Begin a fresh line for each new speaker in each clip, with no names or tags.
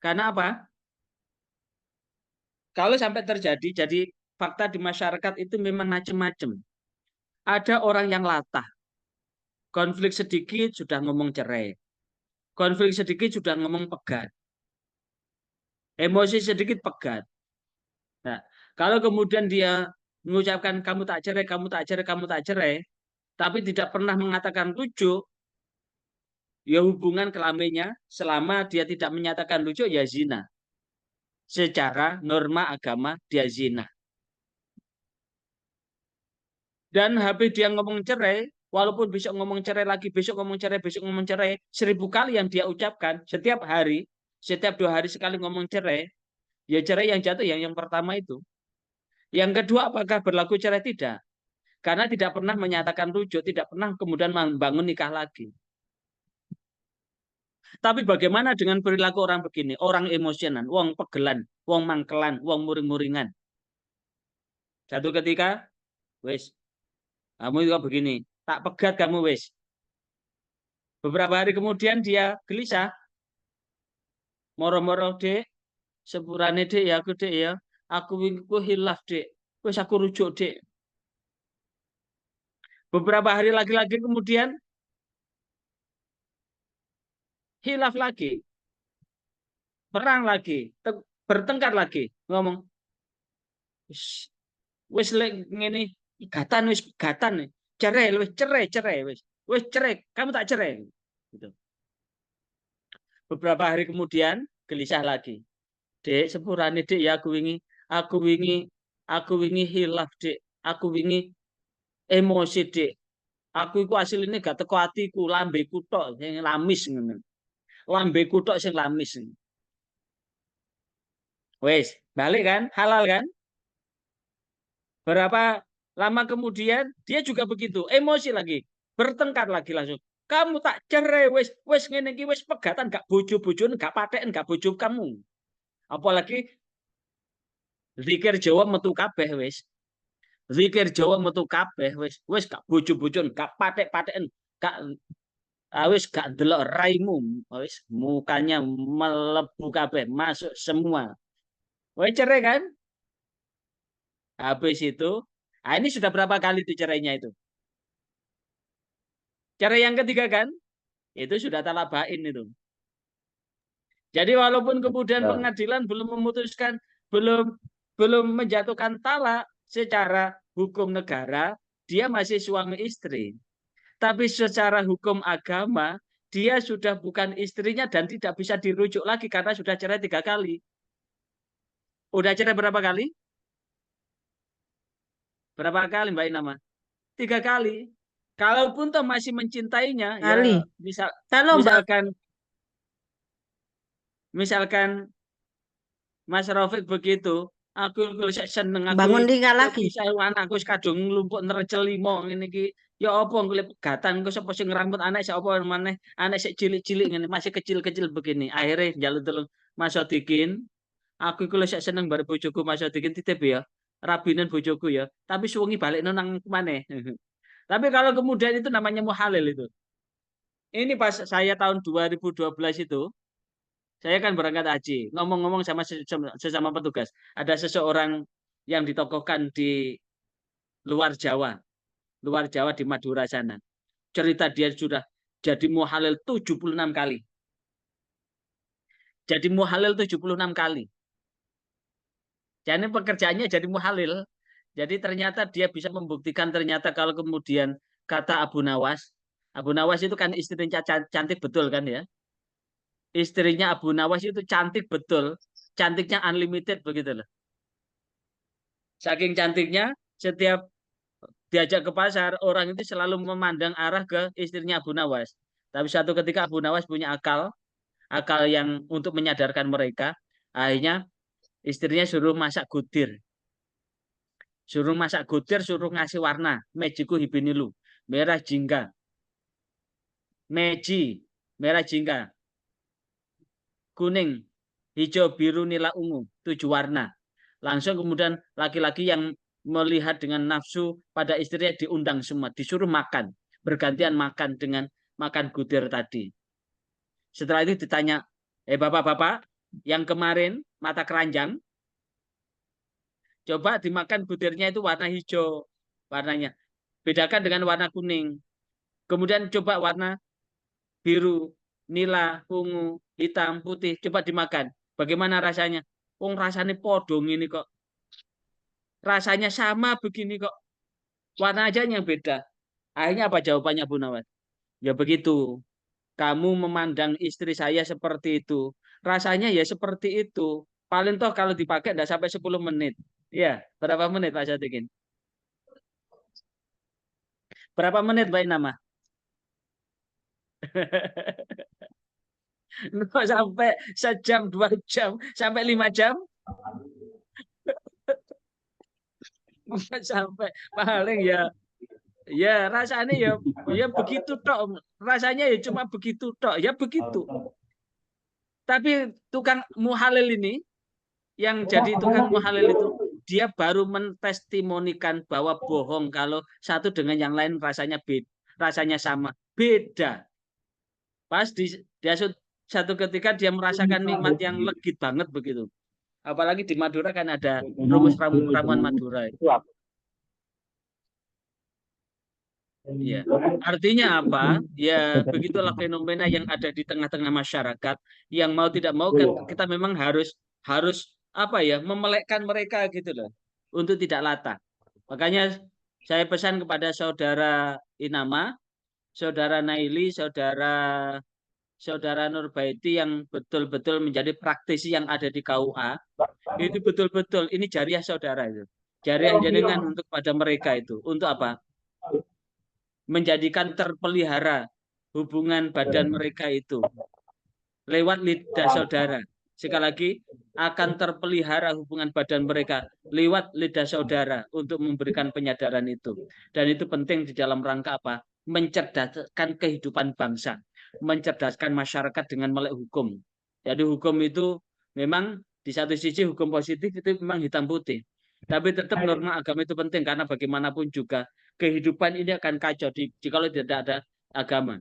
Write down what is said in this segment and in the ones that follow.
Karena apa? Kalau sampai terjadi, jadi fakta di masyarakat itu memang macam-macam. Ada orang yang latah, konflik sedikit sudah ngomong cerai, konflik sedikit sudah ngomong pegat, emosi sedikit pegat. Nah, kalau kemudian dia mengucapkan kamu tak cerai, kamu tak cerai, kamu tak cerai, tapi tidak pernah mengatakan rujuk, ya hubungan kelaminnya selama dia tidak menyatakan rujuk ya zina. Secara norma agama dia zina. Dan habis dia ngomong cerai, walaupun besok ngomong cerai lagi, besok ngomong cerai, besok ngomong cerai, 1000 kali yang dia ucapkan setiap hari, setiap 2 hari sekali ngomong cerai, ya cerai yang jatuh yang pertama itu. Yang kedua, apakah berlaku cerai? Tidak. Karena tidak pernah menyatakan rujuk, tidak pernah kemudian membangun nikah lagi. Tapi bagaimana dengan perilaku orang begini? Orang emosional, wong pegelan, wong mangkelan, wong muring-muringan. Satu ketika, wes, kamu juga begini, tak pegat kamu wes. Beberapa hari kemudian dia gelisah, moro-moro dek, sepurane dek ya, aku wingi hilaf dek, wes aku rujuk dek. Beberapa hari lagi kemudian hilaf lagi, perang lagi, bertengkar lagi, ngomong, wes wes lek ngene igatan wes igatan cerai wes cerai wes cerai kamu tak cerai gitu. Beberapa hari kemudian gelisah lagi, dek sepurane dek ya aku wingi aku wingi hilaf dek, aku wingi emosi dek, aku iku asline gak teko atiku, lambeku tok sing lamis ngono, lambeku tok sing lamis. Wes balik kan, halal kan. Berapa lama kemudian dia juga begitu, emosi lagi, bertengkar lagi langsung. Kamu tak cerai, wes wes ngene iki wes pegatan gak bojo-bojoan, gak paten, gak bojo kamu. Apalagi zikir Jawa metu kabeh wes. Zikir Jawa metu kabeh wes wes gak bojo-bojoan, gak patek-pateken, gak wes gak delok raimu, wes mukanya melebu kabeh, masuk semua. Wes cerai kan? Habis itu, nah ini sudah berapa kali tuh cerainya itu? Cara yang ketiga kan, itu sudah talak bain itu. Jadi walaupun kemudian
Ya.
pengadilan belum memutuskan, belum belum menjatuhkan talak secara hukum negara, dia masih suami istri. Tapi secara hukum agama, dia sudah bukan istrinya dan tidak bisa dirujuk lagi karena sudah cerai 3 kali. Udah cerai berapa kali? Berapa kali Mbak Inama? 3 kali. Kalaupun toh masih mencintainya,
Kali.
ya
Kalau Mbak
misalkan misalkan Mas Rafiq begitu, aku seneng aku
bangun tinggal
kok
lagi.
bisa anakku kadung nglumpuk nerecel limo ngene iki. Ya apa golek pegatan engko sapa sing ngrambut anak sapa maneh, anak sik cilik-cilik ngene, masih kecil-kecil begini. Akhirnya njaluk tolong Mas Sodikin, aku iku lek seneng bare bojoku Mas Sodikin titip ya. Rabinen bojoku ya, tapi suwengi balik nang maneh. Tapi kalau kemudian itu namanya muhalil itu. Ini pas saya tahun 2012 itu, saya kan berangkat haji. Ngomong-ngomong sama sesama petugas, ada seseorang yang ditokohkan di luar Jawa, luar Jawa di Madura sana. Cerita dia sudah jadi muhalil 76 kali. Jadi muhalil 76 kali. Jadi pekerjaannya jadi muhalil. Jadi ternyata dia bisa membuktikan ternyata kalau kemudian kata Abu Nawas itu kan istrinya cantik betul kan ya. Istrinya Abu Nawas itu cantik betul. Cantiknya unlimited begitu loh. Saking cantiknya, setiap diajak ke pasar, orang itu selalu memandang arah ke istrinya Abu Nawas. Tapi suatu ketika Abu Nawas punya akal yang untuk menyadarkan mereka, akhirnya istrinya suruh masak gudir. Suruh masak gudir, suruh ngasih warna. Mejiku hibinilu, merah jingga. Meji, merah jingga. Kuning, hijau, biru, nila, ungu. 7 warna. Langsung kemudian laki-laki yang melihat dengan nafsu pada istrinya diundang semua, disuruh makan, bergantian makan dengan makan gudir tadi. Setelah itu ditanya, bapak-bapak, yang kemarin mata keranjang, coba dimakan butirnya itu warna hijau warnanya. Bedakan dengan warna kuning. Kemudian coba warna biru, nila, ungu, hitam, putih. Coba dimakan. Bagaimana rasanya? Oh, rasanya podong ini kok. Rasanya sama begini kok. Warna aja yang beda. Akhirnya apa jawabannya Bu Nawat? Ya begitu. Kamu memandang istri saya seperti itu. Rasanya ya seperti itu. Paling toh kalau dipakai tidak sampai 10 menit. Ya, berapa menit Pak Sadikin? Berapa menit Mbak Inama? Nggak sampai sejam, 2 jam, sampai 5 jam. Nggak sampai paling ya rasanya ya begitu tok. Rasanya ya cuma begitu tok. Ya begitu. Tapi tukang muhalil ini yang jadi tukang muhalil itu dia baru mentestimonikan bahwa bohong kalau satu dengan yang lain rasanya beda, rasanya sama. Beda. Pas dia satu ketika dia merasakan nikmat yang legit banget begitu. Apalagi di Madura kan ada rumus ramuan Madura. Ya, artinya apa? Ya, begitulah fenomena yang ada di tengah-tengah masyarakat. Yang mau tidak mau kan kita memang harus apa ya, memelekkan mereka gitu loh, untuk tidak latah. Makanya saya pesan kepada saudara Inama, saudara Naili, saudara Nurbaiti yang betul-betul menjadi praktisi yang ada di KUA, itu betul-betul ini jariah saudara itu. Jariah jenengan untuk pada mereka itu. Untuk apa? Menjadikan terpelihara hubungan badan mereka itu lewat lidah saudara. Sekali lagi, akan terpelihara hubungan badan mereka lewat lidah saudara untuk memberikan penyadaran itu. Dan itu penting di dalam rangka apa? Mencerdaskan kehidupan bangsa, mencerdaskan masyarakat dengan melek hukum. Jadi hukum itu memang di satu sisi hukum positif itu memang hitam putih. Tapi tetap norma agama itu penting karena bagaimanapun juga kehidupan ini akan kacau jika tidak ada agama.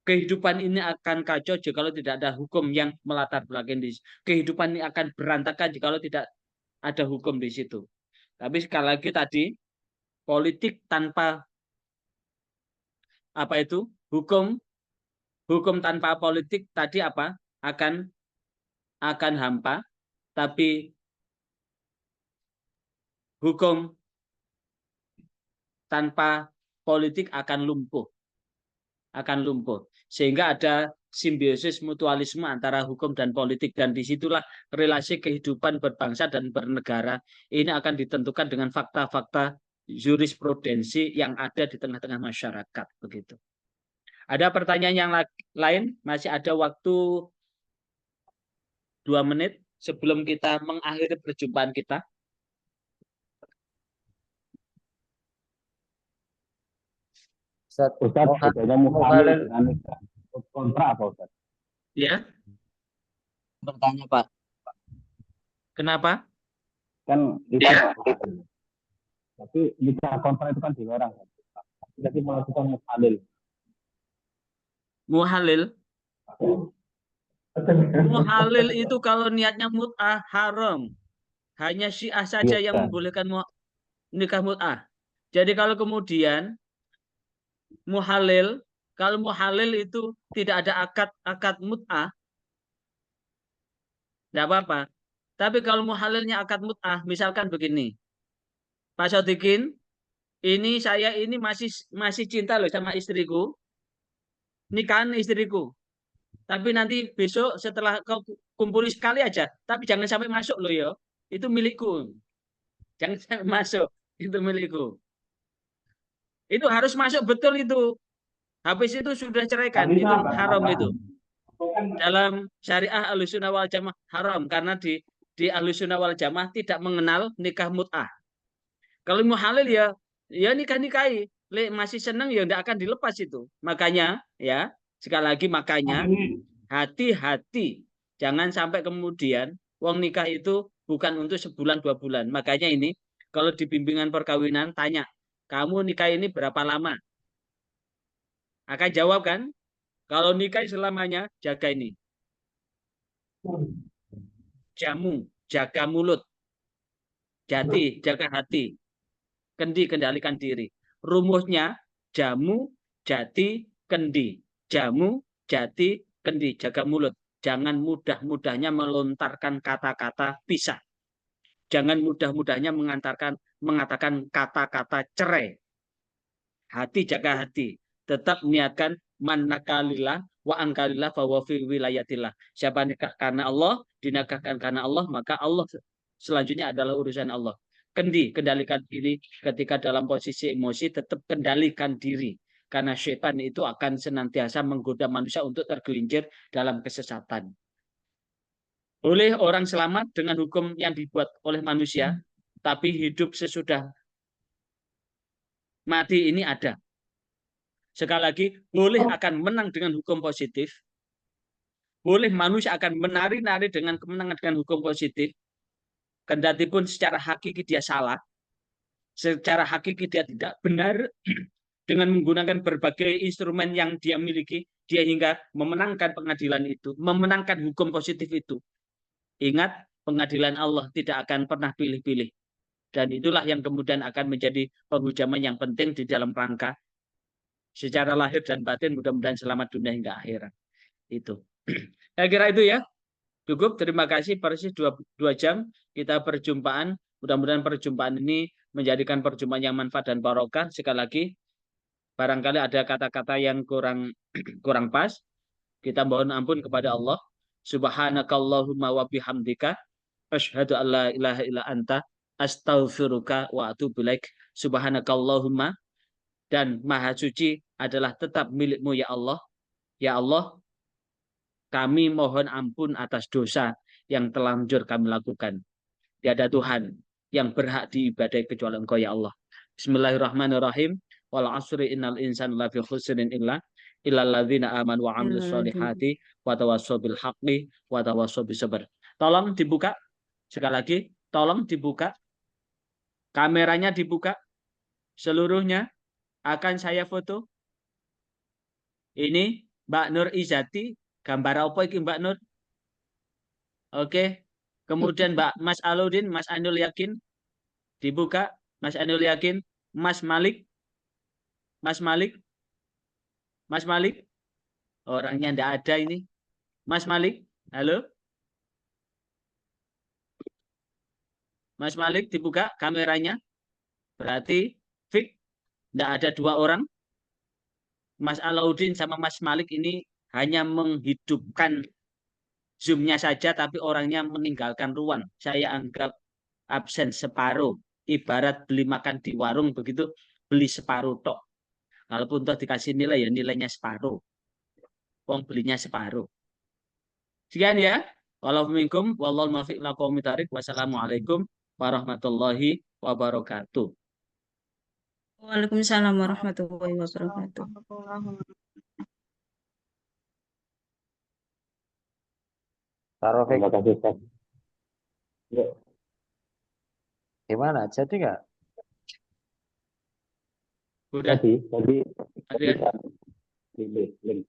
Kehidupan ini akan kacau jika tidak ada hukum yang melatar belakangi. Kehidupan ini akan berantakan jika tidak ada hukum di situ. Tapi sekali lagi tadi, politik tanpa apa itu hukum tanpa politik tadi apa akan hampa. Tapi hukum tanpa politik akan lumpuh. Sehingga ada simbiosis mutualisme antara hukum dan politik. Dan disitulah relasi kehidupan berbangsa dan bernegara ini akan ditentukan dengan fakta-fakta jurisprudensi yang ada di tengah-tengah masyarakat. Begitu. Ada pertanyaan yang lain? Masih ada waktu 2 menit sebelum kita mengakhiri perjumpaan kita.
Ustaz, bedanya muhalil dengan kontra apa Ustaz?
Ya. Bertanya Pak. Kenapa?
Kan nikah, tapi nikah kontra itu kan dilarang. Jadi melakukan muhalil.
Muhalil itu kalau niatnya mut'ah haram. Hanya Syiah saja yang membolehkan nikah mut'ah. Jadi kalau kemudian muhalil, kalau muhalil itu tidak ada akad mut'ah, tidak apa-apa. Tapi kalau muhalilnya akad mut'ah, misalkan begini, Pak Sodikin, saya ini masih cinta loh sama istriku, nikahan istriku. Tapi nanti besok setelah kau kumpuli sekali aja, tapi jangan sampai masuk loh ya, itu milikku. Jangan sampai masuk, itu milikku. Itu harus masuk betul itu. Habis itu sudah ceraikan, itu haram itu. Dalam syariah Ahlussunnah wal Jamaah haram karena di Ahlussunnah wal Jamaah tidak mengenal nikah mut'ah. Kalau muhalil ya nikah-nikahi. Masih senang ya tidak akan dilepas itu. Makanya ya, sekali lagi makanya hati-hati. Jangan sampai kemudian wong nikah itu bukan untuk sebulan 2 bulan. Makanya ini kalau di bimbingan perkawinan tanya, kamu nikah ini berapa lama? Akan jawab kan? Kalau nikah selamanya, jaga ini. jamu, jaga mulut. Jati, jaga hati. Kendi, kendalikan diri. Rumusnya jamu, jati, kendi. Jamu, jati, kendi. Jaga mulut. Jangan mudah-mudahnya melontarkan kata-kata pisah. Jangan mudah-mudahnya mengatakan kata-kata cerai. Hati, jaga hati. Tetap niatkan man nakalillah wa angkalillah fa fi wilayatillah. Siapa nikah karena Allah, dinakahkan karena Allah, maka Allah selanjutnya adalah urusan Allah. Kendi, kendalikan diri ketika dalam posisi emosi, tetap kendalikan diri. Karena syaitan itu akan senantiasa menggoda manusia untuk tergelincir dalam kesesatan. Boleh orang selamat dengan hukum yang dibuat oleh manusia, tapi hidup sesudah mati ini ada. Sekali lagi, boleh akan menang dengan hukum positif, boleh manusia akan menari-nari dengan kemenangan dengan hukum positif, kendati pun secara hakiki dia salah, secara hakiki dia tidak benar, dengan menggunakan berbagai instrumen yang dia miliki, dia hingga memenangkan pengadilan itu, memenangkan hukum positif itu. Ingat, pengadilan Allah tidak akan pernah pilih-pilih. Dan itulah yang kemudian akan menjadi penghujaman yang penting di dalam rangka secara lahir dan batin, mudah-mudahan selamat dunia hingga akhirat. Itu. Saya kira itu ya. Cukup. Terima kasih. Persis 2 jam kita perjumpaan. Mudah-mudahan perjumpaan ini menjadikan perjumpaan yang manfaat dan barokah. Sekali lagi, barangkali ada kata-kata yang kurang pas. Kita mohon ampun kepada Allah. Subhanakallahumma wa bihamdika asyhadu an la ilaha illa anta astaghfiruka wa atubu ilaik. Subhanakallahumma, dan maha suci adalah tetap milikmu ya Allah. Ya Allah, kami mohon ampun atas dosa yang telanjur kami lakukan. Tiada Tuhan yang berhak diibadai kecuali Engkau ya Allah. Bismillahirrahmanirrahim. Wal asri innal insana lafi khusrin illal ladzina amanu wa amilus solihati wa tawassaw bil haqqi wa tawassaw bis sabr. Tolong dibuka sekali lagi, tolong dibuka. Kameranya dibuka seluruhnya, akan saya foto. Ini Mbak Nur Izati, gambar apa iki Mbak Nur? Oke. Kemudian Mas Aludin, Mas Ainul Yakin dibuka, Mas Ainul Yakin, Mas Malik, Mas Malik, Mas Malik, orangnya ndak ada ini. Mas Malik, halo? Mas Malik dibuka kameranya. Berarti fix, ndak ada 2 orang. Mas Alauddin sama Mas Malik ini hanya menghidupkan Zoom-nya saja, tapi orangnya meninggalkan ruang. Saya anggap absen separuh. Ibarat beli makan di warung begitu, beli separuh tok. Kalaupun toh dikasih nilai, ya nilainya separuh. Wong belinya separuh. Sekian ya. Wallahul muwaffiq ila aqwamit thoriq. Wassalamualaikum warahmatullahi wabarakatuh.
Waalaikumsalam warahmatullahi wabarakatuh.
Terima kasih, Ustaz. Ya.
Gimana? Jadi nggak?
Udah.
Jadi
Adrian.
link.